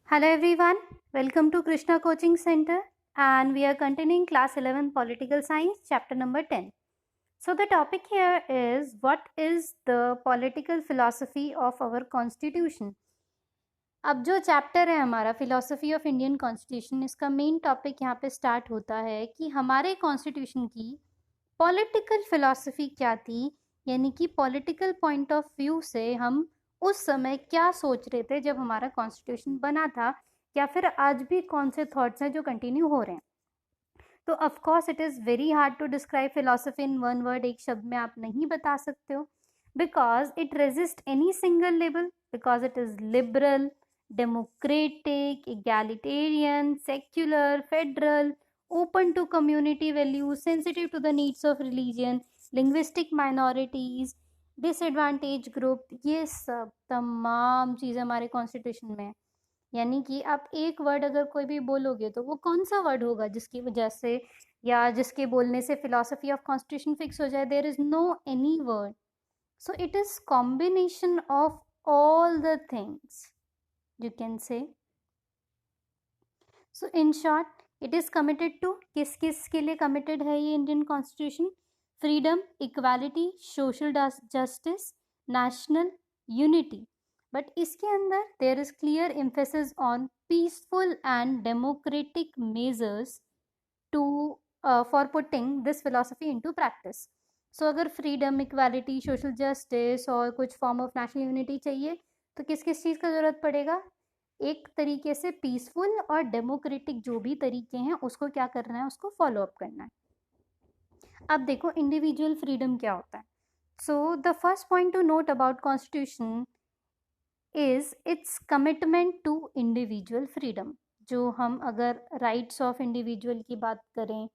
Hello everyone, welcome to Krishna Coaching Center and we are continuing class 11 Political Science chapter number 10. So the topic here is what is the political philosophy of our constitution. अब जो chapter है हमारा philosophy of Indian constitution, इसका main topic यहाँ पे start होता है कि हमारे कॉन्स्टिट्यूशन की पॉलिटिकल फिलॉसफी क्या थी, यानी कि पॉलिटिकल पॉइंट ऑफ व्यू से हम उस समय क्या सोच रहे थे जब हमारा कॉन्स्टिट्यूशन बना था, या फिर आज भी कौन से थॉट्स हैं जो कंटिन्यू हो रहे हैं. तो of course it is very hard to describe philosophy in one word, एक शब्द में आप नहीं बता सकते हो, because it resist any single label, because it is liberal, democratic, egalitarian, secular, federal, open to community values, sensitive to the needs of religion, linguistic minorities, disadvantaged group. ये सब तमाम चीज़ें हमारे कॉन्स्टिट्यूशन में है. यानी कि आप एक वर्ड अगर कोई भी बोलोगे तो वो कौन सा वर्ड होगा जिसकी वजह से या जिसके बोलने से फिलॉसफी ऑफ कॉन्स्टिट्यूशन फिक्स हो जाए. There is no any word. So it is combination of all the things you can say. So in short, it is committed to किस किस के लिए committed है ये Indian constitution? Freedom, equality, social justice, national unity. But इसके अंदर there is clear emphasis on peaceful and democratic measures to for putting this philosophy into practice. So अगर freedom, equality, social justice और कुछ form of national unity चाहिए तो किस किस चीज़ का ज़रूरत पड़ेगा? एक तरीके से पीसफुल और डेमोक्रेटिक जो भी तरीके हैं उसको क्या करना है, उसको फॉलो अप करना है. अब देखो इंडिविजुअल फ्रीडम क्या होता है. So the first point to note about constitution is its commitment to individual freedom. जो हम अगर राइट्स ऑफ इंडिविजुअल की बात करें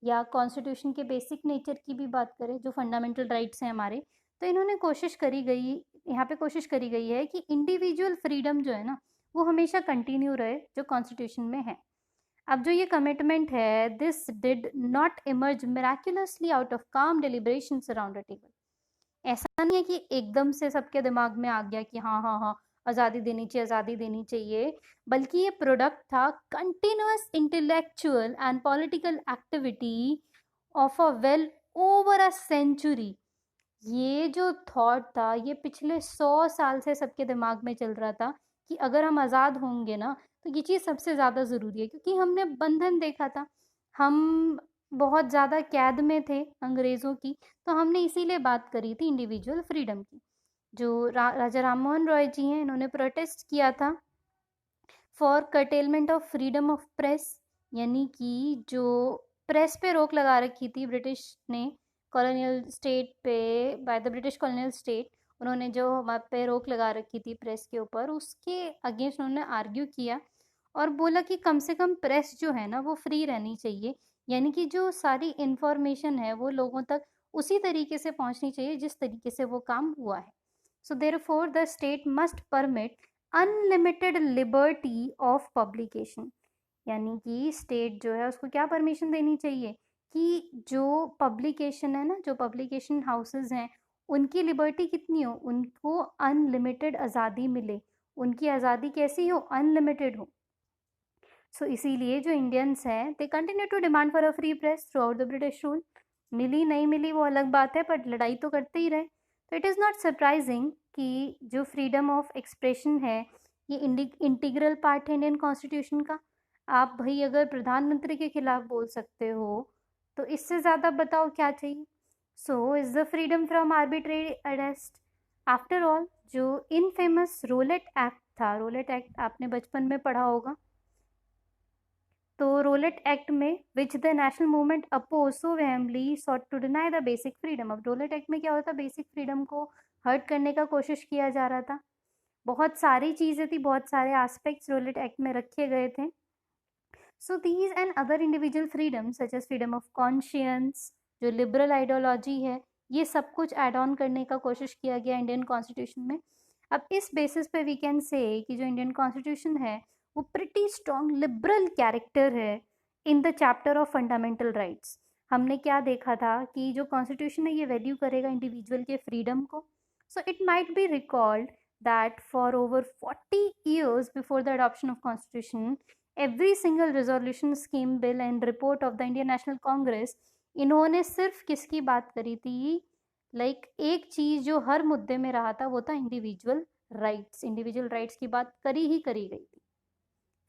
या कॉन्स्टिट्यूशन के बेसिक नेचर की भी बात करें, जो फंडामेंटल राइट्स हैं हमारे, तो इन्होंने कोशिश करी गई, यहाँ पे कोशिश करी गई है कि इंडिविजुअल फ्रीडम जो है ना वो हमेशा कंटिन्यू रहे जो कॉन्स्टिट्यूशन में है. अब जो ये कमिटमेंट है, this did not emerge miraculously out of calm deliberations around a table. ऐसा नहीं है कि एकदम से सबके दिमाग में आ गया कि हाँ हाँ हाँ आज़ादी देनी चाहिए, आज़ादी देनी चाहिए, बल्कि ये प्रोडक्ट था continuous intellectual and political activity of a well over a century. ये जो थॉट था ये पिछले 100 साल से सबके दिमाग में चल रहा था कि अगर हम आज़ाद होंगे ना तो ये चीज़ सबसे ज़्यादा ज़रूरी है, क्योंकि हमने बंधन देखा था, हम बहुत ज़्यादा कैद में थे अंग्रेज़ों की, तो हमने इसीलिए बात करी थी इंडिविजुअल फ्रीडम की. जो राजा राम मोहन रॉय जी हैं, इन्होंने प्रोटेस्ट किया था for curtailment of freedom of press, यानी कि जो प्रेस पे रोक लगा रखी थी ब्रिटिश ने कॉलोनियल स्टेट पे, by the British colonial state, उन्होंने जो हमारे पे रोक लगा रखी थी प्रेस के ऊपर, उसके अगेंस्ट उन्होंने आर्ग्यू किया और बोला कि कम से कम प्रेस जो है ना वो फ्री रहनी चाहिए, यानी कि जो सारी इंफॉर्मेशन है वो लोगों तक उसी तरीके से पहुंचनी चाहिए जिस तरीके से वो काम हुआ है. So therefore the state must permit unlimited liberty of publication, यानी कि स्टेट जो है उसको क्या परमिशन देनी चाहिए कि जो पब्लिकेशन है ना, जो पब्लिकेशन हाउसेस हैं, उनकी लिबर्टी कितनी हो, उनको अनलिमिटेड आज़ादी मिले. उनकी आज़ादी कैसी हो? अनलिमिटेड हो. सो इसीलिए जो इंडियंस हैं they continue to demand for a free press throughout the British rule. मिली नहीं मिली वो अलग बात है, बट लड़ाई तो करते ही रहे. तो इट इज़ नॉट सरप्राइजिंग कि जो फ्रीडम ऑफ एक्सप्रेशन है ये इंटीग्रल पार्ट है इंडियन कॉन्स्टिट्यूशन का. आप भाई अगर प्रधानमंत्री के खिलाफ बोल सकते हो तो इससे ज़्यादा बताओ क्या चाहिए. So is the freedom from arbitrary arrest. After all जो इनफेमस रोलेट एक्ट था, रोलेट एक्ट आपने बचपन में पढ़ा होगा, तो रोलेट एक्ट में which the national movement oppose so vehemently sought to deny the basic freedom. अब रोलेट एक्ट में क्या होता, बेसिक फ्रीडम को हर्ट करने का कोशिश किया जा रहा था. बहुत सारी चीज़ें थी, बहुत सारे एस्पेक्ट्स रोलेट एक्ट में रखे गए थे. So these and other individual freedom such as freedom of conscience, जो लिबरल आइडियोलॉजी है, ये सब कुछ एड ऑन करने का कोशिश किया गया इंडियन कॉन्स्टिट्यूशन में. अब इस बेसिस पे वी कैन से कि जो इंडियन कॉन्स्टिट्यूशन है वो प्रिटी स्ट्रॉन्ग लिबरल कैरेक्टर है in the chapter of fundamental rights. हमने क्या देखा था कि जो कॉन्स्टिट्यूशन है ये वैल्यू करेगा इंडिविजुअल के फ्रीडम को. So it might be recalled that for over 40 years before the adoption of constitution, every single resolution, scheme, bill and report of the Indian National Congress, इन्होंने सिर्फ किसकी बात करी थी? लाइक एक चीज जो हर मुद्दे में रहा था वो था इंडिविजुअल राइट्स की बात करी गई थी.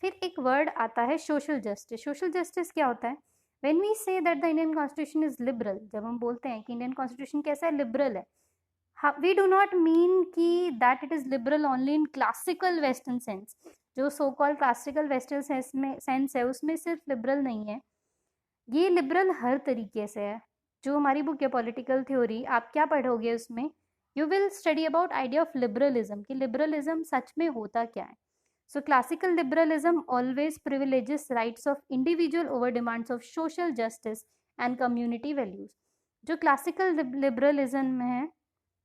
फिर एक वर्ड आता है सोशल जस्टिस. सोशल जस्टिस क्या होता है? When we say that the Indian constitution is liberal, जब हम बोलते हैं कि इंडियन कॉन्स्टिट्यूशन कैसा है, लिबरल है, वी डू नॉट मीन कि that it is liberal only in classical western sense. जो so called classical western sense है उसमें सिर्फ लिबरल नहीं है, ये लिबरल हर तरीके से है. जो हमारी बुक है पॉलिटिकल थ्योरी, आप क्या पढ़ोगे उसमें? You will study about idea of liberalism, कि लिबरलिज्म सच में होता क्या है. So classical liberalism always privileges rights of individual over demands of social justice and community values. जो classical liberalism है,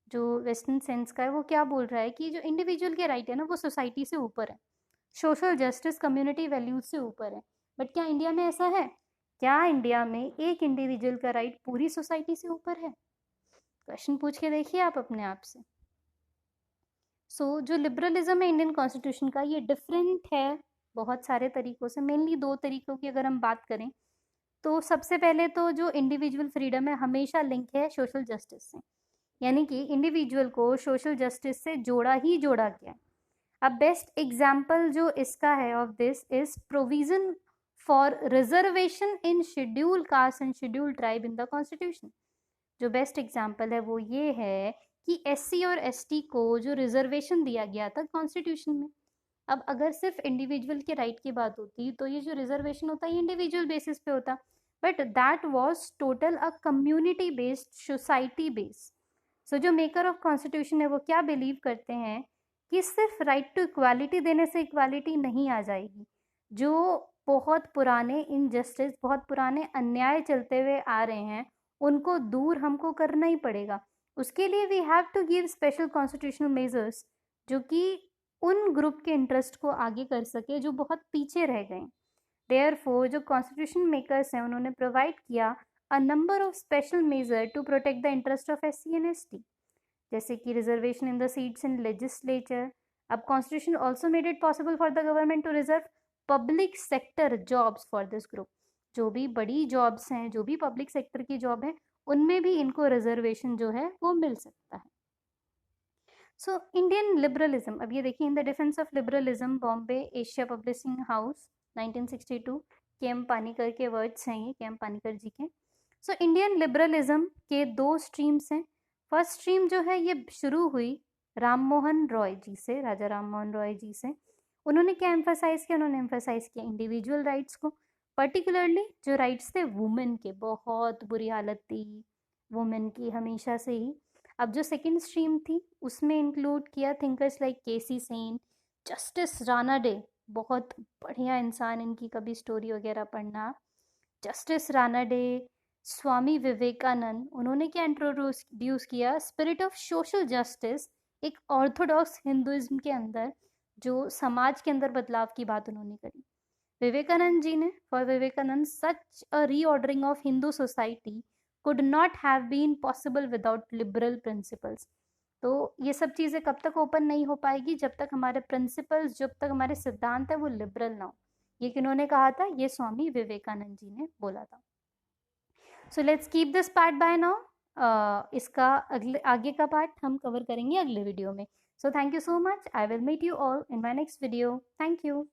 जो वेस्टर्न सेंस का है, वो क्या बोल रहा है कि जो इंडिविजुअल के राइट है ना वो सोसाइटी से ऊपर है, सोशल जस्टिस कम्युनिटी वैल्यूज से ऊपर है. बट क्या इंडिया में ऐसा है? क्या इंडिया में एक इंडिविजुअल का राइट पूरी सोसाइटी से ऊपर है? क्वेश्चन पूछ के देखिए आप अपने आप से. जो लिबरलिज्म है इंडियन कॉन्स्टिट्यूशन का, ये डिफरेंट है बहुत सारे तरीकों से. मेनली दो तरीकों की अगर हम बात करें तो सबसे पहले तो जो इंडिविजुअल फ्रीडम है हमेशा लिंक है सोशल जस्टिस से, यानी कि इंडिविजुअल को सोशल जस्टिस से जोड़ा गया है. अब बेस्ट एग्जाम्पल जो इसका है of this is provision for reservation in schedule caste and schedule tribe in the constitution. जो बेस्ट एग्जाम्पल है वो ये है कि एससी और एसटी को जो रिजर्वेशन दिया गया था कॉन्स्टिट्यूशन में. अब अगर सिर्फ इंडिविजुअल के राइट की बात होती तो ये जो रिजर्वेशन होता है इंडिविजुअल बेसिस पे होता, but that was total a community based, society based. So जो मेकर ऑफ कॉन्स्टिट्यूशन है वो क्या बिलीव करते हैं कि सिर्फ राइट टू इक्वालिटी देने से इक्वालिटी नहीं आ जाएगी. जो बहुत पुराने इनजस्टिस, बहुत पुराने अन्याय चलते हुए आ रहे हैं उनको दूर हमको करना ही पड़ेगा. उसके लिए we have to give special constitutional measures जो कि उन ग्रुप के इंटरेस्ट को आगे कर सके जो बहुत पीछे रह गए. देयरफॉर जो कॉन्स्टिट्यूशन मेकर्स हैं उन्होंने प्रोवाइड किया a number of special measure to protect the interest of SC and ST, जैसे कि reservation in the seats in legislature. अब constitution also made it possible for the government to reserve public sector jobs for this group. जो भी बड़ी jobs हैं, जो भी public sector की जॉब है, उनमें भी इनको रिजर्वेशन जो है वो मिल सकता है. सो इंडियन लिबरलिज्म, अब ये देखिए, in the defence of liberalism Bombay Asia Publishing House 1962, K M. Panikkar के वर्ड्स हैं ये, के.एम. पानीकर जी के. सो इंडियन लिबरलिज्म के दो स्ट्रीम्स हैं. फर्स्ट स्ट्रीम जो है ये शुरू हुई राम मोहन रॉय जी से, राजा राम मोहन रॉय जी से. उन्होंने क्या एम्फसाइज किया? उन्होंने एम्फसाइज किया इंडिविजुअल राइट्स को, पर्टिकुलरली जो राइट्स थे वुमेन के. बहुत बुरी हालत थी वुमेन की हमेशा से ही. अब जो सेकंड स्ट्रीम थी उसमें इंक्लूड किया thinkers like KC. Sen, justice Rana day, बहुत बढ़िया इंसान, इनकी कभी स्टोरी वगैरह पढ़ना. जस्टिस राणा डे, स्वामी विवेकानंद, उन्होंने क्या इंट्रोड्यूस किया? स्पिरिट ऑफ सोशल जस्टिस, एक ऑर्थोडॉक्स हिंदुइज्म के अंदर जो समाज के अंदर बदलाव की बात उन्होंने करी. विवेकानंद जी ने, for Vivekananda, such a reordering of Hindu society could not have been possible without liberal principles. तो ये सब चीज़ें कब तक ओपन नहीं हो पाएगी? जब तक हमारे प्रिंसिपल्स, जब तक हमारे सिद्धांत है वो लिबरल ना हो. ये किन्होंने कहा था? ये स्वामी विवेकानंद जी ने बोला था. So let's keep this part by now. इसका आगे का पार्ट हम कवर करेंगे अगले वीडियो में. So thank you so much. I will meet you all in my next video. Thank you.